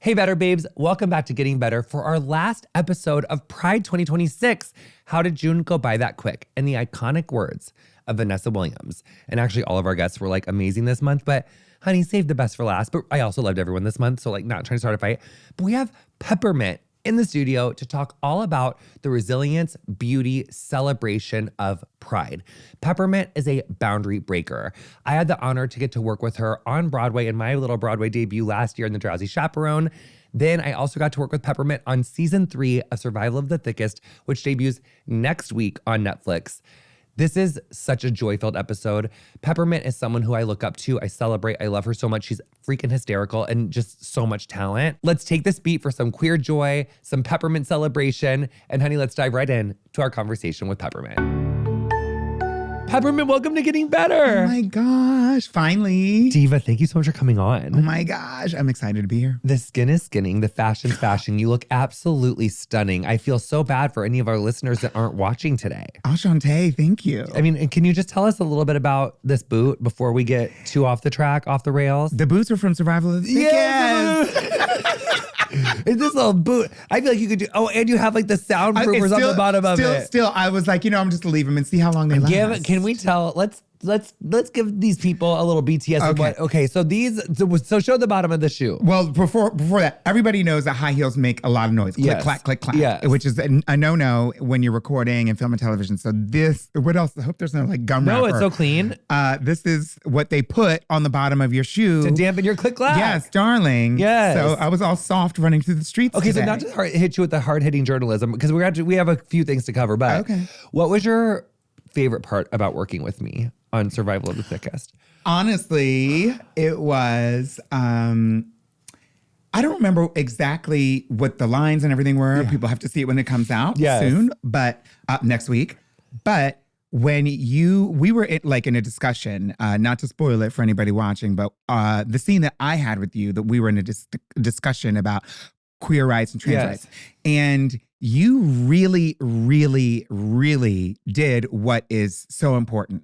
Hey, Better Babes. Welcome back to Getting Better for our last episode of Pride 2026. How did June go by that quick? And the iconic words of Vanessa Williams. And actually, all of our guests were like amazing this month, but honey, saved the best for last. But I also loved everyone this month, so like not trying to start a fight. But we have Peppermint in the studio to talk all about the resilience, beauty, celebration of Pride. Peppermint is a boundary breaker. I had the honor to get to work with her on Broadway in my little Broadway debut last year in The Drowsy Chaperone. Then I also got to work with Peppermint on season 3 of Survival of the Thickest, which debuts next week on Netflix. This is such a joy-filled episode. Peppermint is someone who I look up to. I celebrate. I love her so much. She's freaking hysterical and just so much talent. Let's take this beat for some queer joy, some Peppermint celebration, and honey, let's dive right in to our conversation with Peppermint. Peppermint, welcome to Getting Better. Oh my gosh, finally. Diva, thank you so much for coming on. Oh my gosh, I'm excited to be here. The skin is skinning, the fashion's fashion. You look absolutely stunning. I feel so bad for any of our listeners that aren't watching today. Enchante, thank you. I mean, can you just tell us a little bit about this boot before we get too off the track, off the rails? The boots are from Survival of the Thickest. Yes. It's this little boot. I feel like you could do, and you have like the soundproofers on the bottom of it. Still, I was like, I'm just gonna leave them and see how long they last. Can we tell, let's give these people a little BTS. Okay. So show the bottom of the shoe. Well, before that, everybody knows that high heels make a lot of noise. Click, Yes. clack, click, clack. Yes. Which is a no-no when you're recording and film and television. So what else? I hope there's no like gum wrapper. No, it's so clean. This is what they put on the bottom of your shoe. To dampen your click clack. Yes, darling. Yes. So I was all soft running through the streets Okay, today. so not to hit you with the hard-hitting journalism, because we have a few things to cover, but Okay. What was your favorite part about working with me on Survival of the Thickest? Honestly, it was, I don't remember exactly what the lines and everything were. Yeah. People have to see it when it comes out Yes. soon, but next week. But when we were in a discussion, not to spoil it for anybody watching, but the scene that I had with you, that we were in a discussion about queer rights and trans Yes. rights. And you really, really, really did what is so important.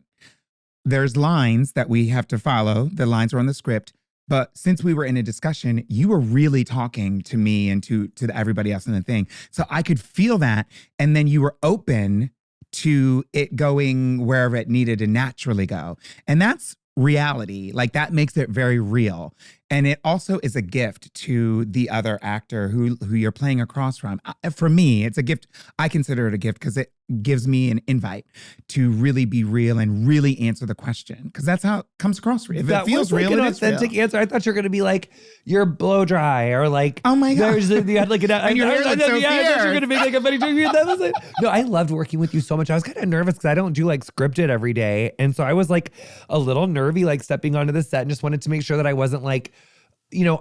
There's lines that we have to follow. The lines are on the script. But since we were in a discussion, you were really talking to me and to everybody else in the thing. So I could feel that. And then you were open to it going wherever it needed to naturally go. And that's reality. Like that makes it very real. And it also is a gift to the other actor who you're playing across from. For me, it's a gift. I consider it a gift because it gives me an invite to really be real and really answer the question. Because that's how it comes across real. If That it feels was like real, an it is authentic real. answer. I thought you were going to be like, you're blow dry, or like, Oh my God. you had like an, And your hair looks so I thought you were fierce. going to be like a funny joke. That was like, no, I loved working with you so much. I was kind of nervous because I don't do like scripted every day. And so I was like a little nervy, like stepping onto the set, and just wanted to make sure that I wasn't like,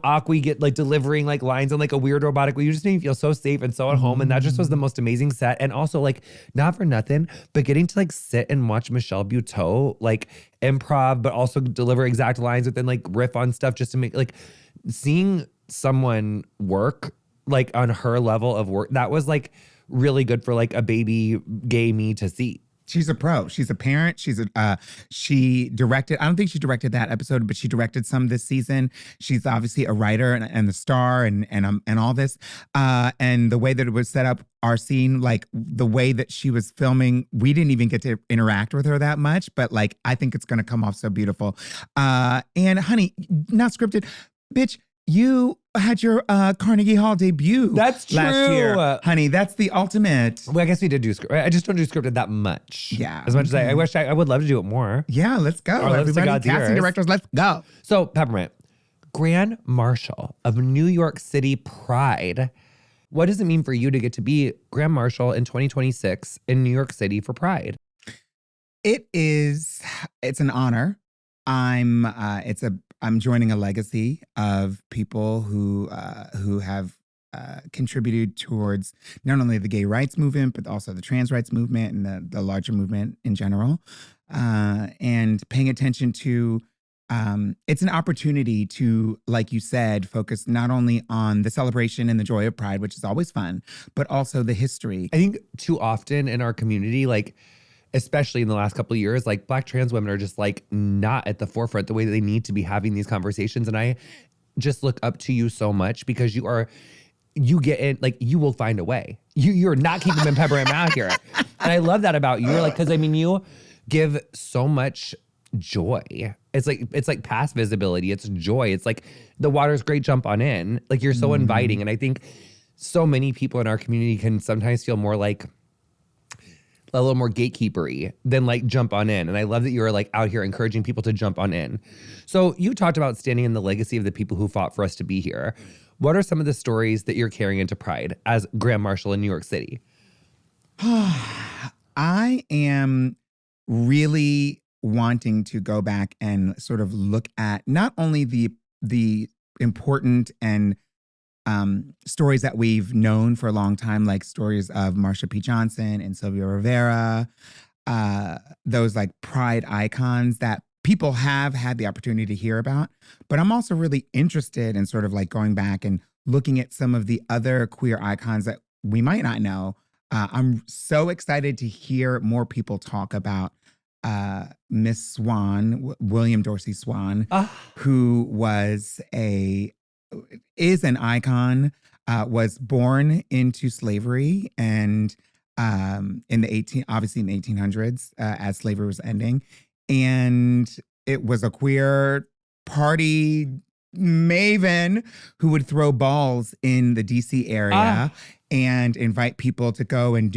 awkward, get like delivering like lines in like a weird robotic way. You just made me feel so safe and so at home. And that just was the most amazing set. And also like, not for nothing, but getting to like sit and watch Michelle Buteau like improv, but also deliver exact lines within like riff on stuff, just to make like seeing someone work like on her level of work. That was like really good for like a baby gay me to see. She's a pro. She's a parent. She directed, I don't think she directed that episode, but she directed some this season. She's obviously a writer and the star and all this. And the way that it was set up, our scene, like the way that she was filming, we didn't even get to interact with her that much, but like, I think it's going to come off so beautiful. And honey, not scripted, bitch, you had your Carnegie Hall debut. That's true. Last year. Honey, that's the ultimate. Well, I guess we did do script. I just don't do scripted that much. Yeah. As much as I wish I would love to do it more. Yeah, let's go. Our lips to Everybody, God's casting ears. directors, let's go. So, Peppermint, Grand Marshal of New York City Pride. What does it mean for you to get to be Grand Marshal in 2026 in New York City for Pride? It's an honor. I'm joining a legacy of people who have contributed towards not only the gay rights movement, but also the trans rights movement and the larger movement in general. And paying attention to, it's an opportunity to, like you said, focus not only on the celebration and the joy of Pride, which is always fun, but also the history. I think too often in our community, like, especially in the last couple of years, like Black trans women are just like not at the forefront the way that they need to be having these conversations. And I just look up to you so much because you get in, like, you will find a way. You're not keeping them in Peppermint out here. And I love that about you. You're like, because I mean, you give so much joy. It's like past visibility. It's joy. It's like the water's great, jump on in. Like, you're so inviting. And I think so many people in our community can sometimes feel more like a little more gatekeepery than like jump on in. And I love that you're like out here encouraging people to jump on in. So you talked about standing in the legacy of the people who fought for us to be here. What are some of the stories that you're carrying into Pride as Grand Marshal in New York City? I am really wanting to go back and sort of look at not only the important and stories that we've known for a long time, like stories of Marsha P. Johnson and Sylvia Rivera, those like Pride icons that people have had the opportunity to hear about. But I'm also really interested in sort of like going back and looking at some of the other queer icons that we might not know. I'm so excited to hear more people talk about Miss Swan, William Dorsey Swan, who is an icon, was born into slavery and in the 1800s as slavery was ending. And it was a queer party maven who would throw balls in the DC area and invite people to go and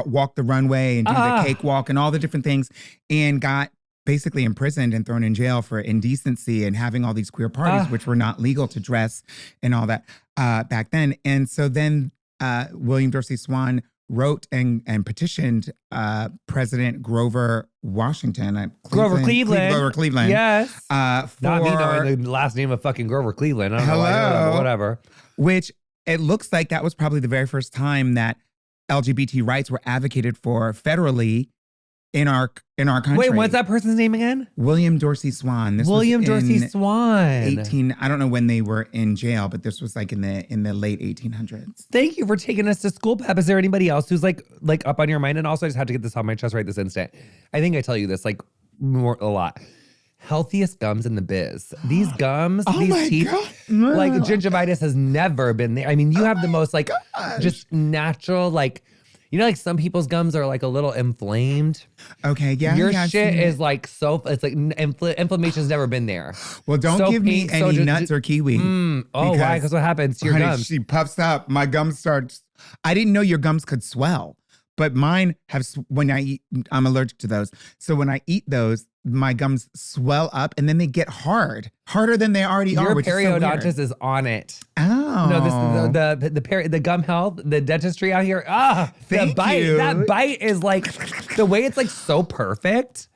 walk the runway and do the cakewalk and all the different things, and got basically imprisoned and thrown in jail for indecency and having all these queer parties, which were not legal to dress and all that back then. And so then William Dorsey Swan wrote and petitioned President Grover Washington. Grover Cleveland. Yes. Not me knowing the last name of fucking Grover Cleveland. I don't know why, whatever. Which it looks like that was probably the very first time that LGBT rights were advocated for federally in our country. Wait, what's that person's name again? William Dorsey Swan. William Dorsey Swan. I don't know when they were in jail, but this was like in the late 1800s. Thank you for taking us to school, Pep. Is there anybody else who's like up on your mind? And also, I just have to get this off my chest right this instant. I think I tell you this like a lot. Healthiest gums in the biz. These gums, these teeth, like gingivitis has never been there. I mean, you have the most like just natural, like, you know, like some people's gums are like a little inflamed. Okay, yeah. Your shit is like it's like inflammation's never been there. Well, don't give me any nuts or kiwi. Why? Because what happens to your gums? She puffs up. My gums starts. I didn't know your gums could swell, but mine have. When I eat, I'm allergic to those. So when I eat those, my gums swell up and then they get harder than they already are. Your periodontist is on it. Oh no, the gum health, the dentistry out here. Thank you. That bite is like the way it's like so perfect.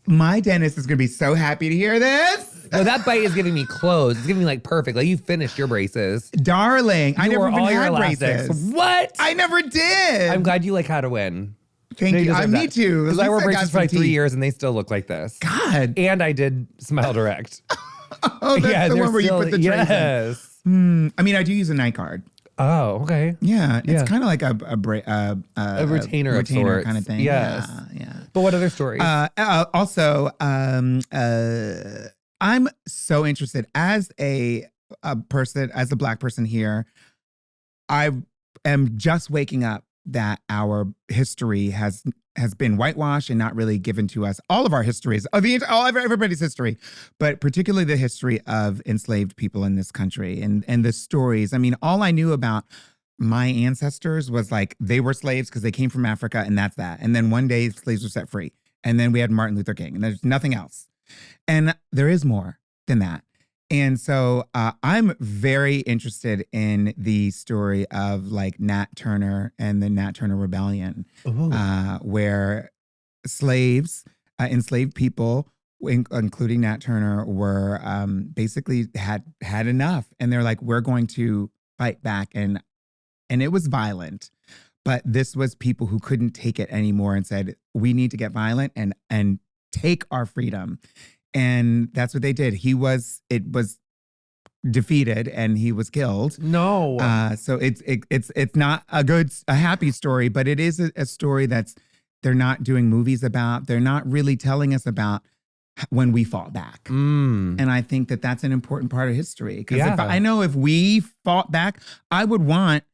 My dentist is gonna be so happy to hear this. No, that bite is giving me clothes. It's giving me like perfect. Like you finished your braces, darling. I never even had braces. What? I never did. I'm glad you like had a win. Thank you. Me too. Because I wore braces for like 3 years and they still look like this. God. And I did Smile Direct. That's the one where you put the trays in. I mean, I do use a night guard. Oh, okay. Yeah, it's kind of like a retainer of sorts. Kind of thing. Yes. Yeah. But what other stories? Also, I'm so interested as a Black person here. I am just waking up that our history has been whitewashed and not really given to us. All of our histories, everybody's history, but particularly the history of enslaved people in this country and the stories. I mean, all I knew about my ancestors was like they were slaves because they came from Africa and that's that. And then one day slaves were set free. And then we had Martin Luther King and there's nothing else. And there is more than that. And so I'm very interested in the story of like Nat Turner and the Nat Turner Rebellion, where enslaved people, including Nat Turner, were basically had enough. And they're like, we're going to fight back. And it was violent. But this was people who couldn't take it anymore and said, we need to get violent and take our freedom. And that's what they did. It was defeated and he was killed. No. So it's not a happy story, but it is a story they're not doing movies about. They're not really telling us about when we fought back. And I think that that's an important part of history. Because I know if we fought back, I would want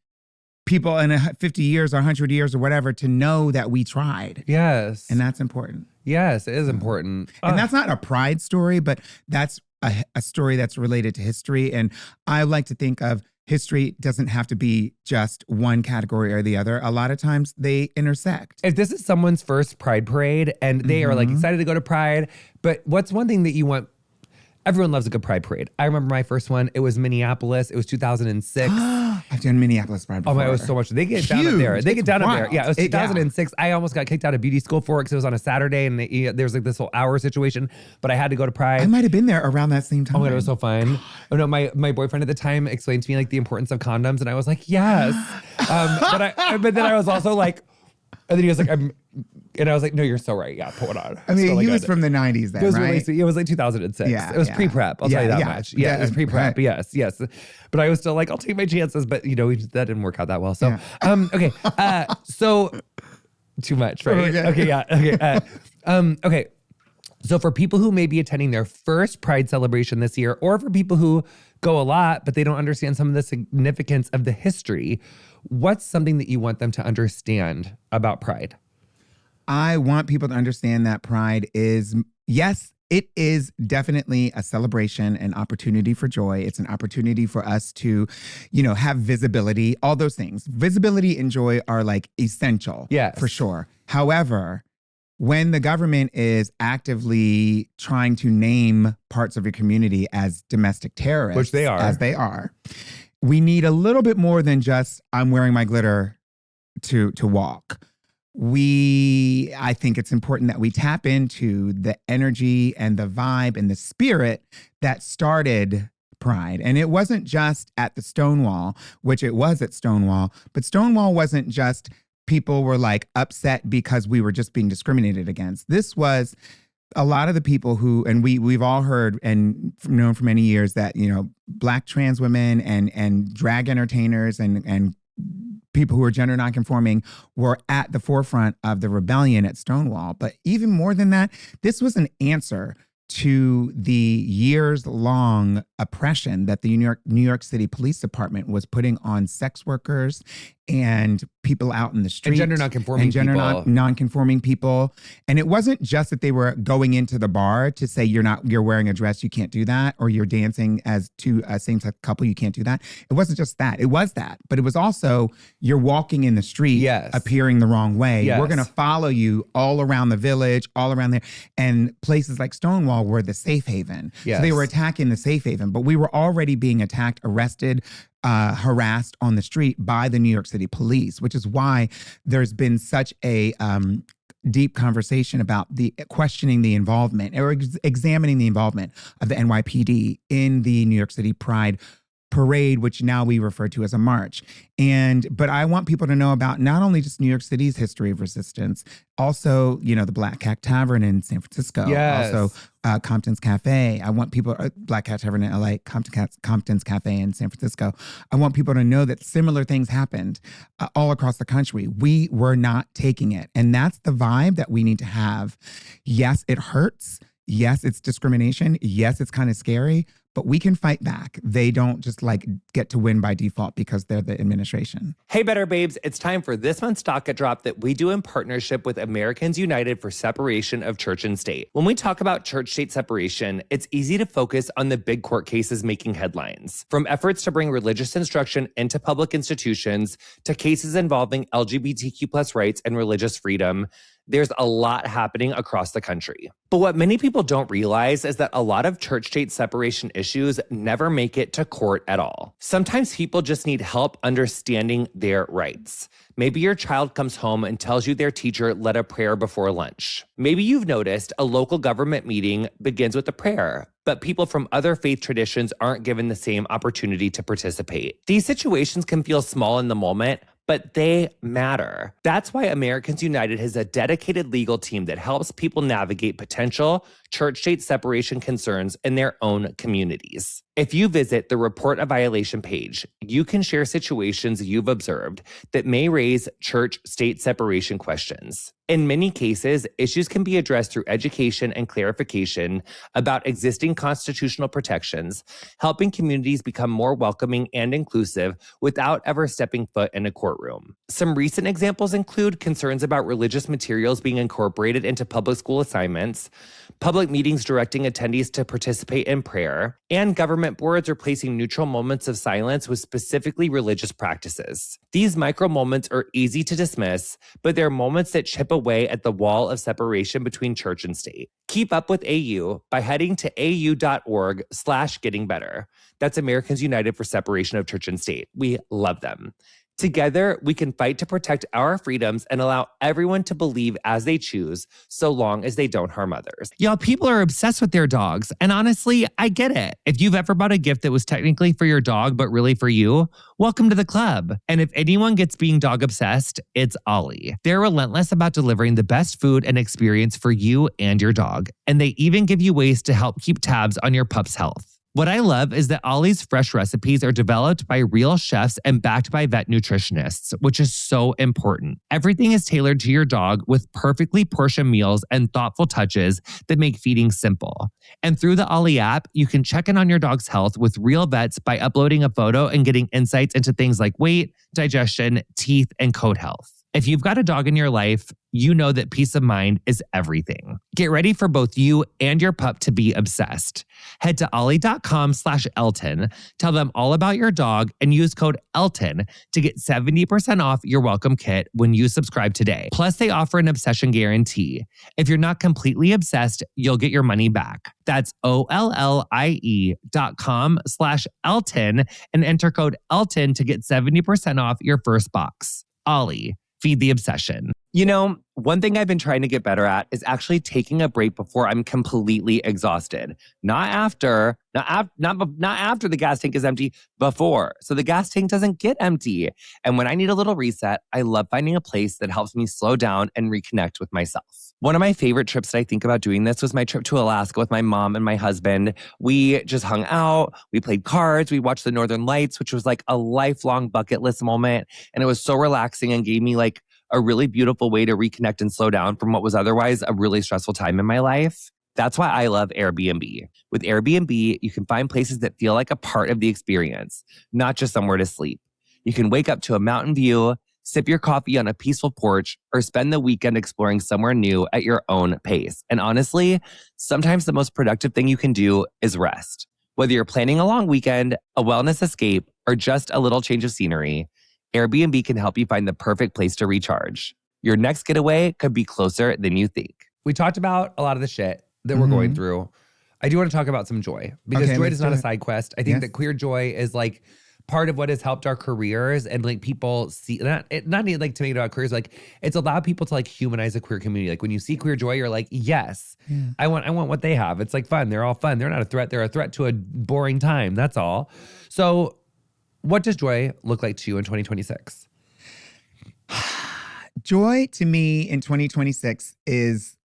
people in 50 years or 100 years or whatever to know that we tried. Yes. And that's important. Yes, it is important. And that's not a pride story, but that's a story that's related to history. And I like to think of history doesn't have to be just one category or the other. A lot of times they intersect. If this is someone's first Pride parade and they are like excited to go to Pride, but what's one thing that you want? Everyone loves a good Pride parade. I remember my first one. It was Minneapolis. It was 2006. I've done Minneapolis Pride before. Oh my, it was so much. They get down up there. They get down up there. Yeah, it was 2006. I almost got kicked out of beauty school for it because it was on a Saturday and there was like this whole hour situation. But I had to go to Pride. I might have been there around that same time. Oh my God, it was so fun. Oh no, my boyfriend at the time explained to me like the importance of condoms, and I was like, yes. But then I was also like, and then he was like, and I was like, no, you're so right. Yeah, put it on. I mean, really he was from the 90s then, it was right? Really sweet. It was like 2006. Yeah, it was pre-prep. I'll tell you that much. Yeah, it was pre-prep. Right. Yes. But I was still like, I'll take my chances. But, that didn't work out that well. So, okay. So, too much, right? Okay, yeah. Okay. Okay. So for people who may be attending their first Pride celebration this year, or for people who go a lot, but they don't understand some of the significance of the history, what's something that you want them to understand about Pride? I want people to understand that Pride is, yes, it is definitely a celebration, an opportunity for joy. It's an opportunity for us to, have visibility, all those things. Visibility and joy are like essential, for sure. However, when the government is actively trying to name parts of your community as domestic terrorists, which they are, as they are, we need a little bit more than just I'm wearing my glitter to walk. I think it's important that we tap into the energy and the vibe and the spirit that started Pride. And it wasn't just at the Stonewall, which it was at Stonewall, but Stonewall wasn't just people were like upset because we were just being discriminated against. This was a lot of the people who, and we've all heard and known for many years that, Black trans women and drag entertainers and people who are gender nonconforming were at the forefront of the rebellion at Stonewall. But even more than that, this was an answer to the years-long oppression that the New York City Police Department was putting on sex workers and people out in the street. And gender nonconforming people. Nonconforming people. And it wasn't just that they were going into the bar to say you're wearing a dress, you can't do that, or you're dancing as to a same-sex couple, you can't do that. It wasn't just that. It was that. But it was also you're walking in the street appearing the wrong way. Yes. We're going to follow you all around the village, all around there. And places like Stonewall were the safe haven. Yes. So they were attacking the safe haven. But we were already being attacked, arrested, harassed on the street by the New York City police, which is why there's been such a deep conversation about questioning the involvement or examining the involvement of the NYPD in the New York City Pride parade, which now we refer to as a march. But I want people to know about not only just New York City's history of resistance, also, the Black Cat Tavern in San Francisco, also Compton's Cafe. I want people, Black Cat Tavern in LA, Compton's Cafe in San Francisco. I want people to know that similar things happened all across the country. We were not taking it. And that's the vibe that we need to have. Yes, it hurts. Yes, it's discrimination. Yes, it's kind of scary, but we can fight back. They don't just get to win by default because they're the administration. Hey, Better Babes, it's time for this month's docket drop that we do in partnership with Americans United for Separation of Church and State. When we talk about church-state separation, it's easy to focus on the big court cases making headlines. From efforts to bring religious instruction into public institutions to cases involving LGBTQ+ rights and religious freedom, there's a lot happening across the country. But what many people don't realize is that a lot of church-state separation issues never make it to court at all. Sometimes people just need help understanding their rights. Maybe your child comes home and tells you their teacher led a prayer before lunch. Maybe you've noticed a local government meeting begins with a prayer, but people from other faith traditions aren't given the same opportunity to participate. These situations can feel small in the moment, but they matter. That's why Americans United has a dedicated legal team that helps people navigate potential church-state separation concerns in their own communities. If you visit the Report a Violation page, you can share situations you've observed that may raise church-state separation questions. In many cases, issues can be addressed through education and clarification about existing constitutional protections, helping communities become more welcoming and inclusive without ever stepping foot in a courtroom. Some recent examples include concerns about religious materials being incorporated into public school assignments, public meetings directing attendees to participate in prayer, and government boards replacing neutral moments of silence with specifically religious practices. These micro moments are easy to dismiss, but they're moments that chip away at the wall of separation between church and state. Keep up with AU by heading to au.org/gettingbetter. That's Americans United for Separation of Church and State. We love them. Together, we can fight to protect our freedoms and allow everyone to believe as they choose, so long as they don't harm others. Y'all, people are obsessed with their dogs. And honestly, I get it. If you've ever bought a gift that was technically for your dog, but really for you, welcome to the club. And if anyone gets being dog obsessed, it's OLLIE. They're relentless about delivering the best food and experience for you and your dog. And they even give you ways to help keep tabs on your pup's health. What I love is that OLLIE's fresh recipes are developed by real chefs and backed by vet nutritionists, which is so important. Everything is tailored to your dog with perfectly portioned meals and thoughtful touches that make feeding simple. And through the OLLIE app, you can check in on your dog's health with real vets by uploading a photo and getting insights into things like weight, digestion, teeth, and coat health. If you've got a dog in your life, you know that peace of mind is everything. Get ready for both you and your pup to be obsessed. Head to ollie.com/Elton, tell them all about your dog, and use code ELTON to get 70% off your welcome kit when you subscribe today. Plus, they offer an obsession guarantee. If you're not completely obsessed, you'll get your money back. That's OLLIE.com/Elton and enter code ELTON to get 70% off your first box. OLLIE. Feed the obsession. You know, one thing I've been trying to get better at is actually taking a break before I'm completely exhausted. Not after the gas tank is empty, before. So the gas tank doesn't get empty. And when I need a little reset, I love finding a place that helps me slow down and reconnect with myself. One of my favorite trips that I think about doing this was my trip to Alaska with my mom and my husband. We just hung out, we played cards, we watched the Northern Lights, which was like a lifelong bucket list moment. And it was so relaxing and gave me like a really beautiful way to reconnect and slow down from what was otherwise a really stressful time in my life. That's why I love Airbnb. With Airbnb, you can find places that feel like a part of the experience, not just somewhere to sleep. You can wake up to a mountain view, sip your coffee on a peaceful porch, or spend the weekend exploring somewhere new at your own pace. And honestly, sometimes the most productive thing you can do is rest. Whether you're planning a long weekend, a wellness escape, or just a little change of scenery, Airbnb can help you find the perfect place to recharge. Your next getaway could be closer than you think. We talked about a lot of the shit that we're going through. I do want to talk about some joy, because joy is not a side quest. I think that queer joy is like part of what has helped our careers, and like people see, not like to make it about careers, like it's allowed people to like humanize a queer community. Like when you see queer joy, you're like, yes, I want what they have. It's like fun. They're all fun. They're not a threat. They're a threat to a boring time. That's all. So what does joy look like to you in 2026? Joy to me in 2026 is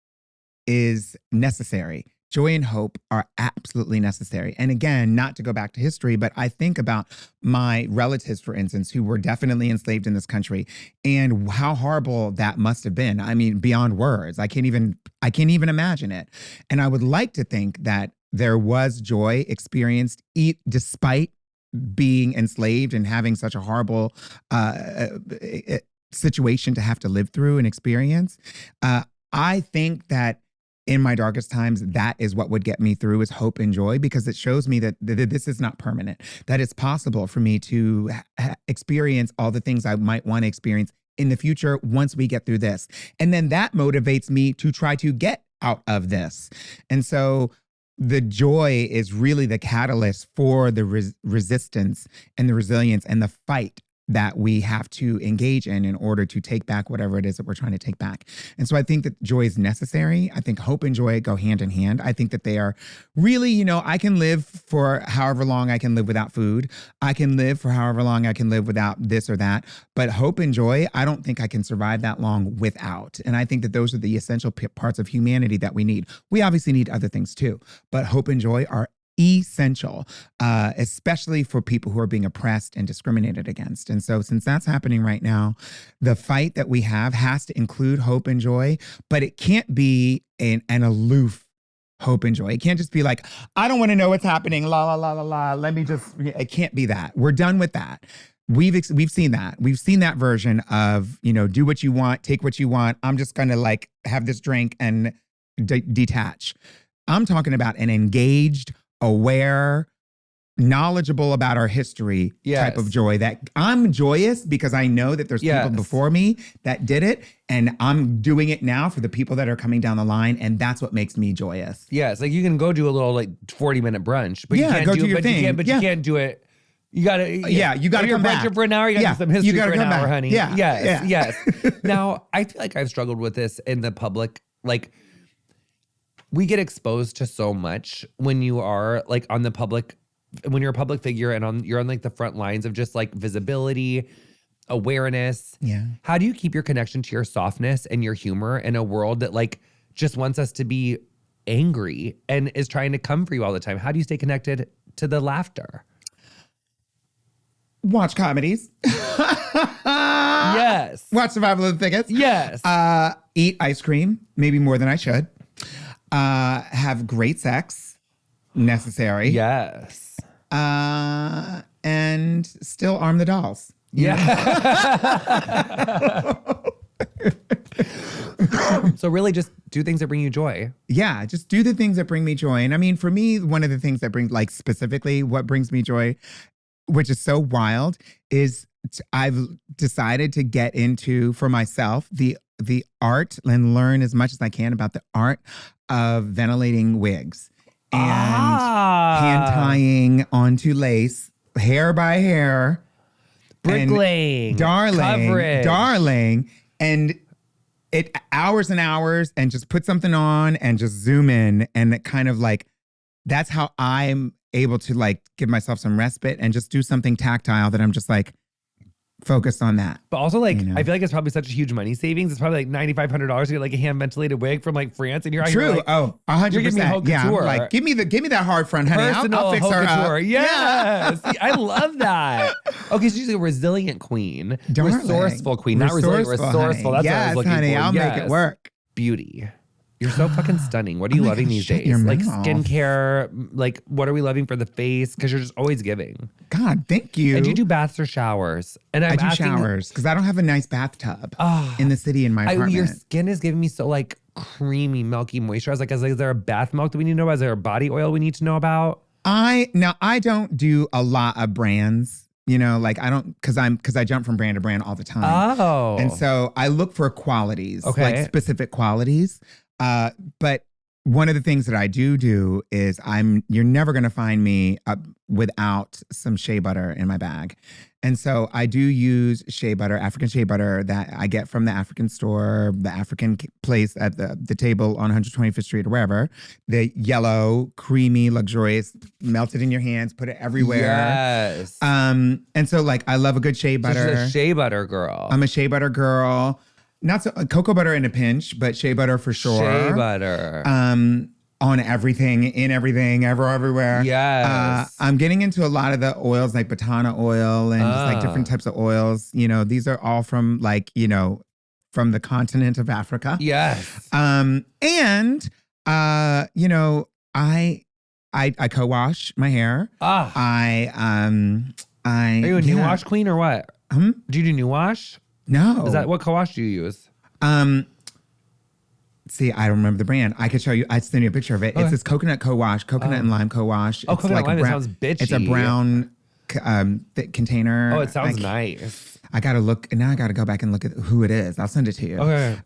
necessary. Joy and hope are absolutely necessary. And again, not to go back to history, but I think about my relatives, for instance, who were definitely enslaved in this country, and how horrible that must have been. I mean, beyond words. I can't even imagine it. And I would like to think that there was joy experienced despite being enslaved and having such a horrible situation to have to live through and experience. I think that in my darkest times, that is what would get me through, is hope and joy, because it shows me that this is not permanent, that it's possible for me to experience all the things I might want to experience in the future once we get through this. And then that motivates me to try to get out of this. And so the joy is really the catalyst for the resistance and the resilience and the fight that we have to engage in order to take back whatever it is that we're trying to take back. And so I think that joy is necessary. I think hope and joy go hand in hand. I think that they are really, you know, I can live for however long I can live without food. I can live for however long I can live without this or that. But hope and joy, I don't think I can survive that long without. And I think that those are the essential parts of humanity that we need. We obviously need other things too, but hope and joy are essential, especially for people who are being oppressed and discriminated against. And so since that's happening right now, the fight that we have has to include hope and joy, but it can't be an aloof hope and joy. It can't just be like, I don't want to know what's happening, la, la, la, la, la. Let me just, it can't be that. We're done with that. We've seen that. We've seen that version of, you know, do what you want, take what you want. I'm just going to like have this drink and detach. I'm talking about an engaged, aware, knowledgeable about our history type of joy, that I'm joyous because I know that there's people before me that did it, and I'm doing it now for the people that are coming down the line, and that's what makes me joyous. Yes, like you can go do a little like 40-minute brunch, but you can't go do do it, your but thing. you can't do it. You gotta, you gotta come back for an hour. You gotta do some history for an hour, honey. Yes. Now, I feel like I've struggled with this in the public. Like, we get exposed to so much when you are like on the public, when you're a public figure and you're on like the front lines of just like visibility, awareness. Yeah. How do you keep your connection to your softness and your humor in a world that like just wants us to be angry and is trying to come for you all the time? How do you stay connected to the laughter? Watch comedies. Yes. Watch Survival of the Thickest. Yes. Eat ice cream, maybe more than I should. Have great sex, necessary. Yes. And still arm the dolls. Yeah. So really just do things that bring you joy. Yeah, just do the things that bring me joy. And I mean, for me, one of the things that brings, like specifically what brings me joy, which is so wild, is I've decided to get into, for myself, the art and learn as much as I can about the art of ventilating wigs and hand tying onto lace, hair by hair. Bricklaying. Darling. And it hours and hours, and just put something on and just zoom in, and it kind of like, that's how I'm able to like give myself some respite and just do something tactile that I'm just like focused on that. But also like, I feel like it's probably such a huge money savings. It's probably like $9,500 to get like a hand ventilated wig from like France, and you're out here like, 100%. You're giving me haute yeah, couture. like give me that hard front, honey. I'll fix haute her couture. up. Yes. See, I love that. Okay, so she's a resilient queen. Darling. Resourceful queen. Not resilient, resourceful. Honey. That's what I was looking honey, for. I'll make it work. Beauty. You're so fucking stunning. What are you loving God, these shut days? your Like mouth. skincare, like what are we loving for the face? Because you're just always giving. God, thank you. And do you do baths or showers? And I do showers because I don't have a nice bathtub in the city in my apartment. Your skin is giving me so like creamy, milky moisture. I was like, is there a bath milk that we need to know about? Is there a body oil we need to know about? I don't do a lot of brands. You know, like I don't, because I jump from brand to brand all the time. Oh. And so I look for qualities, like specific qualities. But one of the things that I do is you're never going to find me without some shea butter in my bag. And so I do use shea butter, African shea butter that I get from the African store, the African place at the table on 125th Street or wherever. The yellow, creamy, luxurious, melted in your hands, put it everywhere. Yes. And so like I love a good shea butter. So she's a shea butter girl. I'm a shea butter girl. Not so cocoa butter in a pinch, but shea butter for sure. Shea butter. On everything, in everything, everywhere. Yes. I'm getting into a lot of the oils like Batana oil and just like different types of oils. You know, these are all from like, you know, from the continent of Africa. Yes. You know, I co-wash my hair. Are you a new wash queen or what? Do you do new wash? No. Is that what co-wash do you use? See, I don't remember the brand. I could show you. I'd send you a picture of it. Okay. It's this coconut co-wash, coconut and lime co-wash. Oh, it's coconut like lime, brown, it sounds bitchy. It's a brown container. Oh, it sounds nice. I gotta look, and now I gotta go back and look at who it is. I'll send it to you. Okay.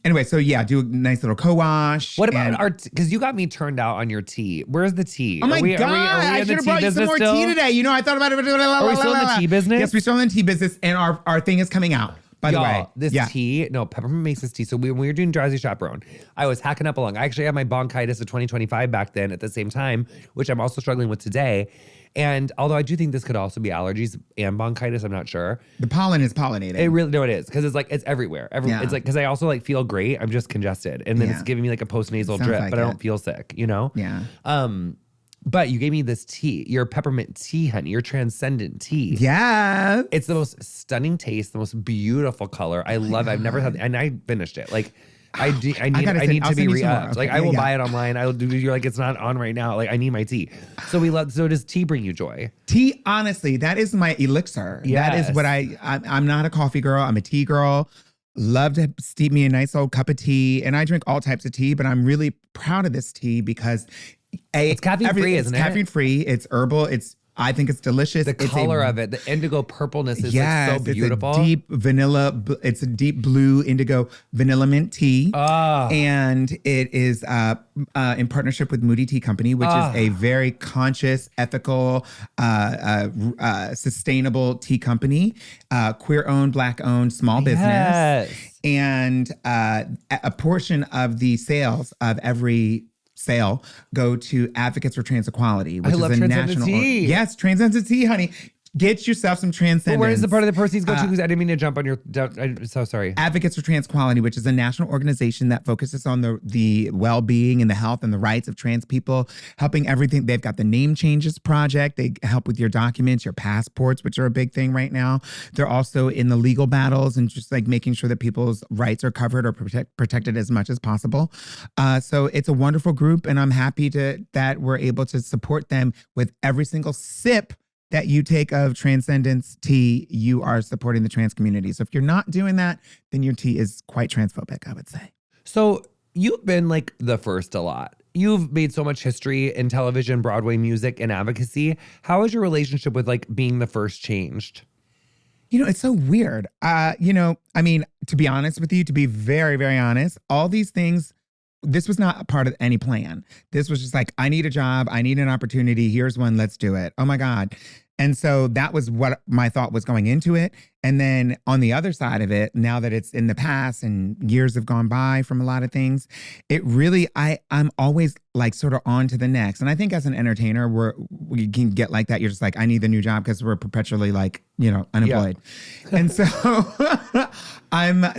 Anyway, so yeah, do a nice little co-wash. What about our, because you got me turned out on your tea. Where's the tea? Oh my God, I should have brought you some more tea today. You know, I thought about it. Are we still in the tea business? Yes, we're still in the tea business, and our thing is coming out. By the way, this tea, no, Peppermint makes this tea. So when we were doing Drowsy Chaperone, I was hacking up along. I actually had my bronchitis of 2025 back then at the same time, which I'm also struggling with today. And although I do think this could also be allergies and bronchitis, I'm not sure. The pollen is pollinating. It really, no, it is. Because it's everywhere. It's like, because I also like feel great. I'm just congested. And then it's giving me like a post-nasal drip, like but I don't feel sick, you know? Yeah. But you gave me this tea, your peppermint tea, honey, your transcendent tea. Yeah. It's the most stunning taste, the most beautiful color. I love it. I've never had, and I finished it. Like, I need to be re-upped. Okay, like, I will buy it online. I'll do, you're like, it's not on right now. Like, I need my tea. So does tea bring you joy? Tea, honestly, that is my elixir. Yes. That is what I'm not a coffee girl. I'm a tea girl. Love to steep me a nice old cup of tea. And I drink all types of tea, but I'm really proud of this tea because it's caffeine free, isn't it? It's caffeine free. It's herbal. I think it's delicious. The color of it, the indigo purpleness is like so beautiful. It's a deep vanilla. It's a deep blue indigo vanilla mint tea. And it is in partnership with Moody Tea Company, which is a very conscious, ethical, sustainable tea company, queer-owned, Black-owned, small business. Yes. And a portion of the sales of every sale go to Advocates for Trans Equality, which is a national. Yes, Transcendent Tea, honey. Get yourself some Transcendence. Where does the part of the proceeds go to? Because I didn't mean to jump on your. I'm so sorry. Advocates for Trans Equality, which is a national organization that focuses on the well-being and the health and the rights of trans people, helping everything. They've got the Name Changes Project. They help with your documents, your passports, which are a big thing right now. They're also in the legal battles and just like making sure that people's rights are covered or protected as much as possible. So it's a wonderful group, and I'm happy that we're able to support them with every single sip that you take of Transcendence tea. You are supporting the trans community. So if you're not doing that, then your tea is quite transphobic, I would say. So you've been like the first a lot. You've made so much history in television, Broadway music, and advocacy. How has your relationship with like being the first changed? You know, it's so weird. I mean, to be honest with you, to be very, very honest, all these things, this was not a part of any plan. This was just like, I need a job. I need an opportunity. Here's one. Let's do it. Oh my God. And so that was what my thought was going into it. And then on the other side of it, now that it's in the past and years have gone by from a lot of things, it really, I'm always like sort of on to the next. And I think as an entertainer, we can get like that. You're just like, I need the new job because we're perpetually like, unemployed. Yeah. And so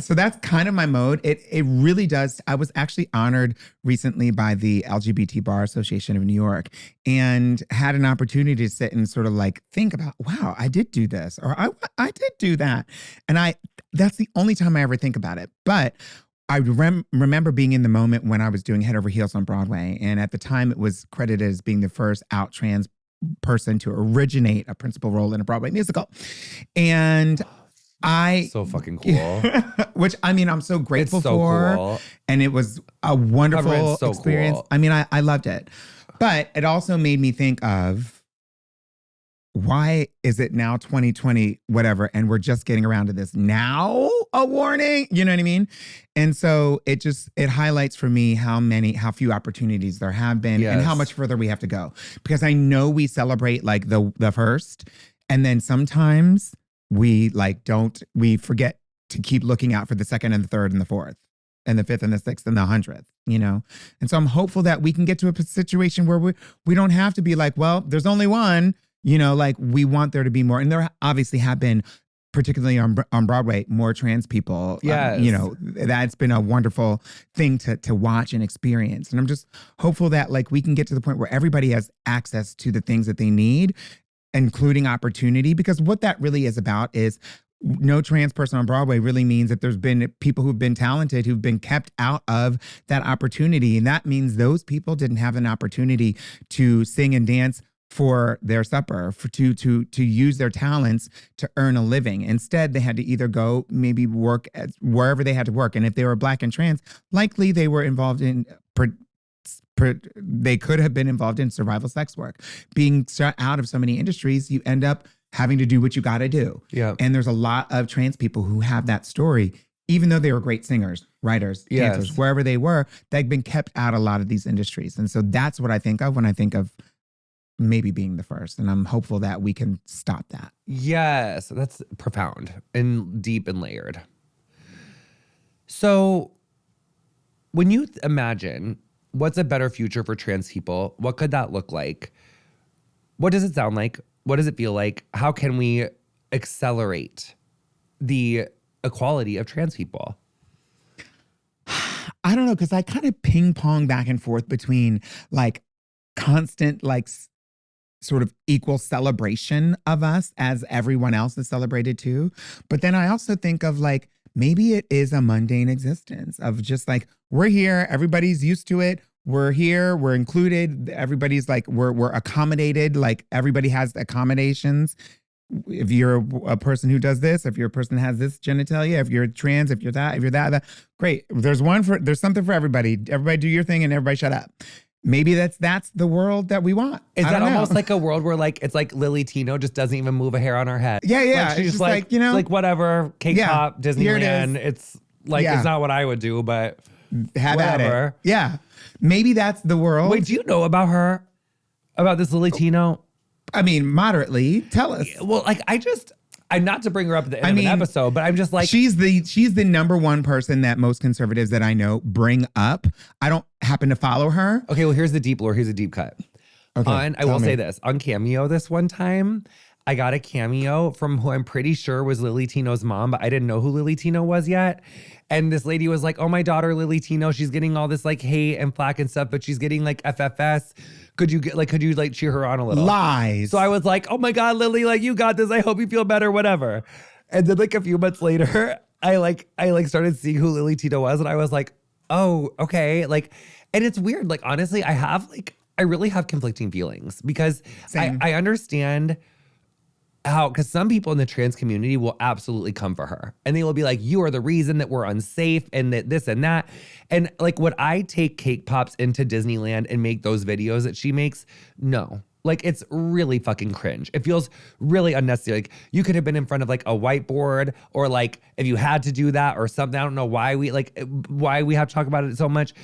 so that's kind of my mode. It really does. I was actually honored recently by the LGBT Bar Association of New York and had an opportunity to sit and sort of like think about, wow, I did do this, or I did do that. And that's the only time I ever think about it. But I remember being in the moment when I was doing Head Over Heels on Broadway. And at the time it was credited as being the first out trans person to originate a principal role in a Broadway musical. And so fucking cool. Which I mean, I'm so grateful for. Cool. And it was a wonderful experience. Cool. I mean, I loved it. But it also made me think of, why is it now 2020, whatever, and we're just getting around to this now? A warning, you know what I mean? And so it highlights for me how few opportunities there have been, and how much further we have to go. Because I know we celebrate like the first, and then sometimes we forget to keep looking out for the second and the third and the fourth and the fifth and the sixth and the 100th, And so I'm hopeful that we can get to a situation where we don't have to be like, well, there's only one. Like we want there to be more. And there obviously have been, particularly on Broadway, more trans people. Yes. That's been a wonderful thing to watch and experience. And I'm just hopeful that like we can get to the point where everybody has access to the things that they need, including opportunity. Because what that really is about is no trans person on Broadway really means that there's been people who've been talented who've been kept out of that opportunity. And that means those people didn't have an opportunity to sing and dance for their supper, to use their talents to earn a living. Instead, they had to either go maybe work at wherever they had to work. And if they were Black and trans, likely they were involved in they could have been involved in survival sex work. Being shut out of so many industries, you end up having to do what you got to do. Yeah. And there's a lot of trans people who have that story, even though they were great singers, writers, dancers, wherever they were, they've been kept out of a lot of these industries. And so that's what I think of when I think of maybe being the first. And I'm hopeful that we can stop that. Yes, that's profound and deep and layered. So when you imagine what's a better future for trans people, what could that look like? What does it sound like? What does it feel like? How can we accelerate the equality of trans people? I don't know, because I kind of ping pong back and forth between like constant, like sort of equal celebration of us as everyone else is celebrated too. But then I also think of like, maybe it is a mundane existence of just like, we're here, everybody's used to it. We're here, we're included. Everybody's like, we're accommodated. Like everybody has accommodations. If you're a person who does this, if you're a person that has this genitalia, if you're trans, if you're that, great. There's something for everybody. Everybody do your thing and everybody shut up. Maybe that's the world that we want. Is that almost like a world where like, it's like Lily Tino just doesn't even move a hair on her head? Yeah. Like she's just like, you know. Like whatever, K-pop, Disneyland. It's like, it's not what I would do, but have whatever. At it. Yeah. Maybe that's the world. Wait, do you know about her? About this Lily Tino? I mean, moderately. Tell us. Well, like I'm not to bring her up at the end of an episode, but I'm just like, she's the number one person that most conservatives that I know bring up. I don't happen to follow her. Okay, well, here's the deep lore. Here's a deep cut. Okay, I will say this. On Cameo this one time, I got a cameo from who I'm pretty sure was Lily Tino's mom, but I didn't know who Lily Tino was yet. And this lady was like, oh, my daughter, Lily Tino, she's getting all this like hate and flack and stuff, but she's getting like FFS. Could you cheer her on a little? Lies. So I was like, oh my God, Lily, like you got this. I hope you feel better, whatever. And then like a few months later, I started seeing who Lily Tino was. And I was like, oh, okay. Like, and it's weird. Like, honestly, I really have conflicting feelings because I understand how, because some people in the trans community will absolutely come for her and they will be like, you are the reason that we're unsafe and that this and that. And like, would I take Cake Pops into Disneyland and make those videos that she makes? No. Like, it's really fucking cringe. It feels really unnecessary. Like, you could have been in front of like a whiteboard or like if you had to do that or something. I don't know why we have to talk about it so much.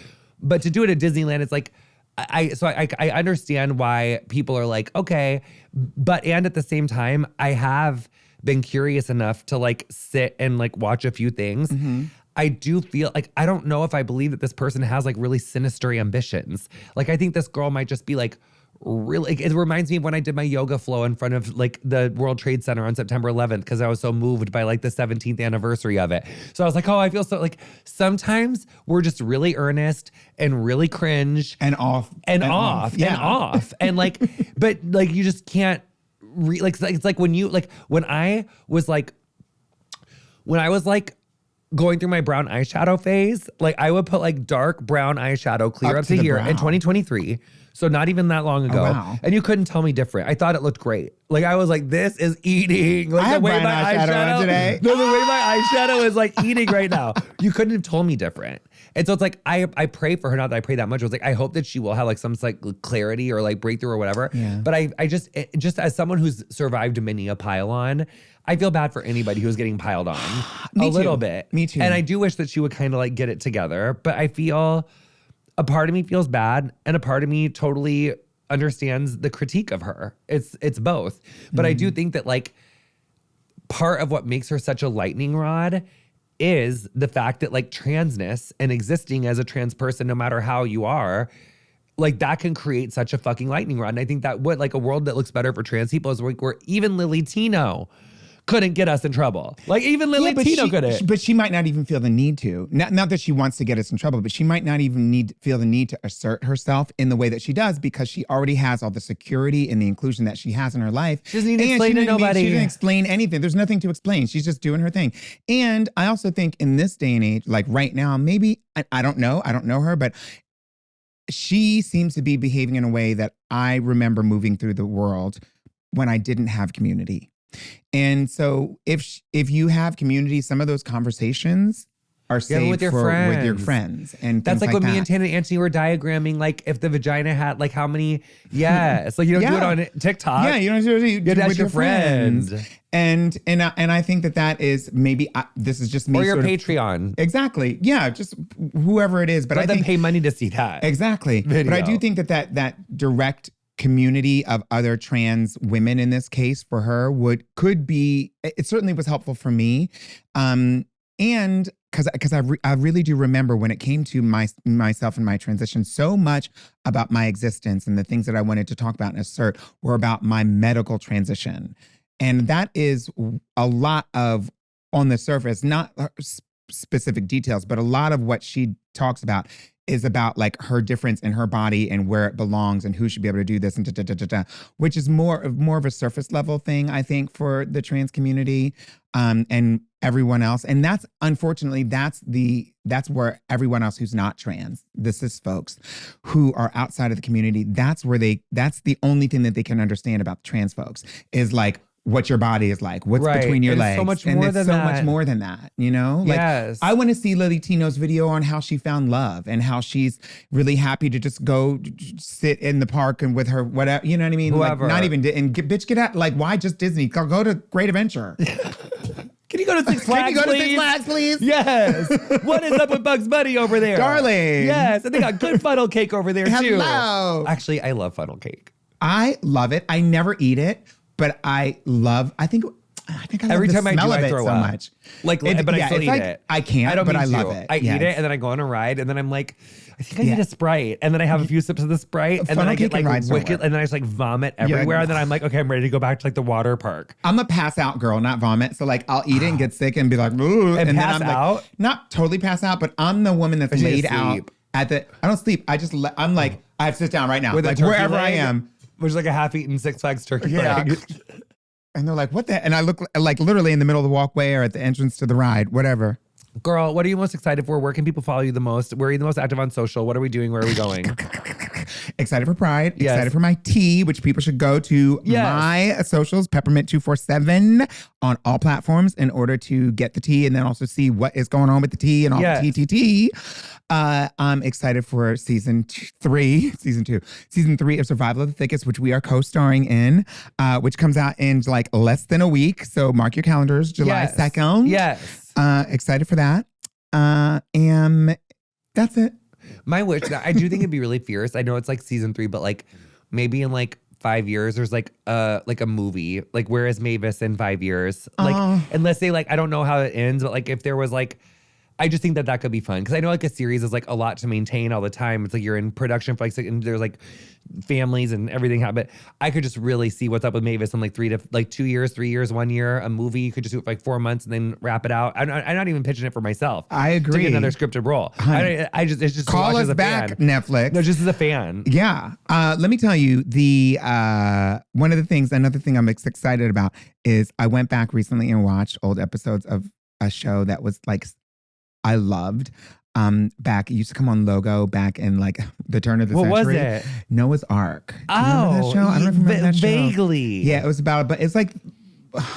But to do it at Disneyland, it's like, I understand why people are like, okay, but and at the same time, I have been curious enough to like sit and like watch a few things. Mm-hmm. I do feel like, I don't know if I believe that this person has like really sinister ambitions. Like, I think this girl might just be like, really, it reminds me of when I did my yoga flow in front of like the World Trade Center on September 11th because I was so moved by like the 17th anniversary of it. So I was like, oh, I feel so like sometimes we're just really earnest and really cringe and off and off. And like, but like you just can't it's like when you like when I was like going through my brown eyeshadow phase, like I would put like dark brown eyeshadow clear up to here in 2023. So not even that long ago. Oh, wow. And you couldn't tell me different. I thought it looked great. Like I was like, this is eating. Like I have brown eyeshadow today. No, the way my eyeshadow is like eating right now. You couldn't have told me different. And so it's like, I pray for her, not that I pray that much. I was like, I hope that she will have like some like clarity or like breakthrough or whatever. Yeah. But I just as someone who's survived many a pile on, I feel bad for anybody who's getting piled on a little bit. Me too. And I do wish that she would kind of like get it together. But I feel a part of me feels bad and a part of me totally understands the critique of her. It's both. But I do think that like part of what makes her such a lightning rod is the fact that like transness and existing as a trans person, no matter how you are, like that can create such a fucking lightning rod. And I think that what like a world that looks better for trans people is where even Lily Tino couldn't get us in trouble. Like even Lily Tino couldn't. But she might not even feel the need to. Not that she wants to get us in trouble, but she might not even feel the need to assert herself in the way that she does because she already has all the security and the inclusion that she has in her life. She doesn't need to explain to nobody. She didn't explain anything. There's nothing to explain. She's just doing her thing. And I also think in this day and age, like right now, maybe, I don't know her, but she seems to be behaving in a way that I remember moving through the world when I didn't have community. And so if you have community, some of those conversations are saved with your with your friends. friends and That's things like when me that. and Tana and Anthony were diagramming, like if the vagina had like how many. Yeah, it's like you don't do it on TikTok. Yeah, you don't do it You with your friends. And I think that is maybe this is just me. Or your sort of- Patreon. Exactly. Yeah, just whoever it is. But Let I them think pay money to see that. exactly. Video. But I do think that direct community of other trans women in this case for her could be. It certainly was helpful for me. And because I really do remember when it came to myself and my transition, so much about my existence and the things that I wanted to talk about and assert were about my medical transition. And that is a lot of, on the surface, not specific details, but a lot of what she talks about is about like her difference in her body and where it belongs and who should be able to do this and which is more of a surface level thing, I think, for the trans community and everyone else. And that's, unfortunately, that's where everyone else who's not trans, the cis folks who are outside of the community, that's the only thing that they can understand about trans folks is like, what your body is like, what's between your legs. So much more than that. Much more than that, you know? Like, yes. I want to see Lily Tino's video on how she found love and how she's really happy to just go sit in the park and with her, whatever, you know what I mean? Whoever. Like, not even, and get out, like, why just Disney? Go to Great Adventure. Can you go to Six Flags, Can you go to please? Six Flags, please? Yes. What is up with Bugs Bunny over there? Darling. Yes. And they got good funnel cake over there, too. Hello. Actually, I love funnel cake. I love it. I never eat it. But I love Every the time I smell do, of I it throw so up. much. But I still eat like, it. I can't, I don't but mean I love to. it. I eat it and then I go on a ride and then I'm like, I think I need a Sprite. And then I have a few sips of the Sprite and then I get like wicked and then I just like vomit everywhere. And then I'm like, okay, I'm ready to go back to like the water park. I'm a pass out girl, not vomit. So like I'll eat it and get sick and be like, ooh. And then pass I'm out? like, not totally pass out, but I'm the woman that's laid out I don't sleep. I'm like, I have to sit down right now. With like a turkey wherever I leg, am. Which is like a half-eaten Six Flags turkey leg. And they're like, what the? And I look like literally in the middle of the walkway or at the entrance to the ride, whatever. Girl, what are you most excited for? Where can people follow you the most? Where are you the most active on social? What are we doing? Where are we going? Excited for Pride. Yes. Excited for my tea, which people should go to my socials, Peppermint 247 on all platforms in order to get the tea and then also see what is going on with the tea and all the tea. I'm excited for season 3 of Survival of the Thickest, which we are co-starring in, which comes out in like less than a week. So mark your calendars, July 2nd. Yes. Excited for that. And that's it. My wish, I do think it'd be really fierce. I know it's like season 3, but like maybe in like 5 years, there's like a movie. Like, where is Mavis in 5 years? Like, unless they like, I don't know how it ends, but like if there was like, I just think that could be fun. Because I know like a series is like a lot to maintain all the time. It's like you're in production for like, and there's like families and everything. But I could just really see what's up with Mavis in like 2 years, 3 years, 1 year. A movie, you could just do it for like 4 months and then wrap it out. I'm not even pitching it for myself. I agree. To get another scripted role. It's just call us back, fan. Netflix. No, just as a fan. Yeah. Let me tell you, another thing I'm excited about is I went back recently and watched old episodes of a show that was like I loved. Back, it used to come on Logo back in like the turn of the century. What was it? Noah's Ark. Do you remember that show? I don't know if you remember that show. Vaguely. Yeah, it was about, but it's like,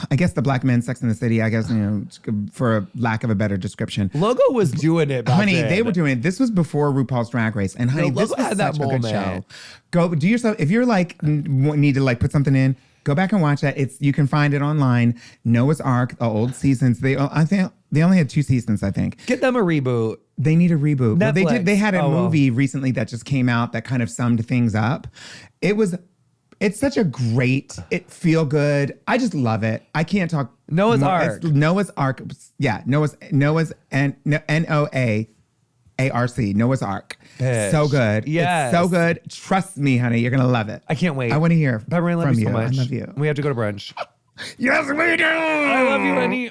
I guess the black men, Sex in the City, I guess, you know, for a lack of a better description. Logo was doing it back honey, then. they were doing it. This was before RuPaul's Drag Race. And honey, this was such a good show. Go do yourself, if you're like, need to like put something in, go back and watch that. You can find it online. Noah's Ark, the old seasons. I think they only had 2 seasons, I think. Get them a reboot. They need a reboot. Well, they had a movie recently that just came out that kind of summed things up. It's such a great, feel good. I just love it. I can't talk. Noah's Ark. Noah's Ark. Yeah, Noah's N-O-A-A-R-C. Noah's Ark. Bitch. So good. Yes. It's so good. Trust me, honey. You're gonna love it. I can't wait. I want to hear Peppermint, love from you you. so much. I love you. We have to go to brunch. Yes, we do. I love you, honey.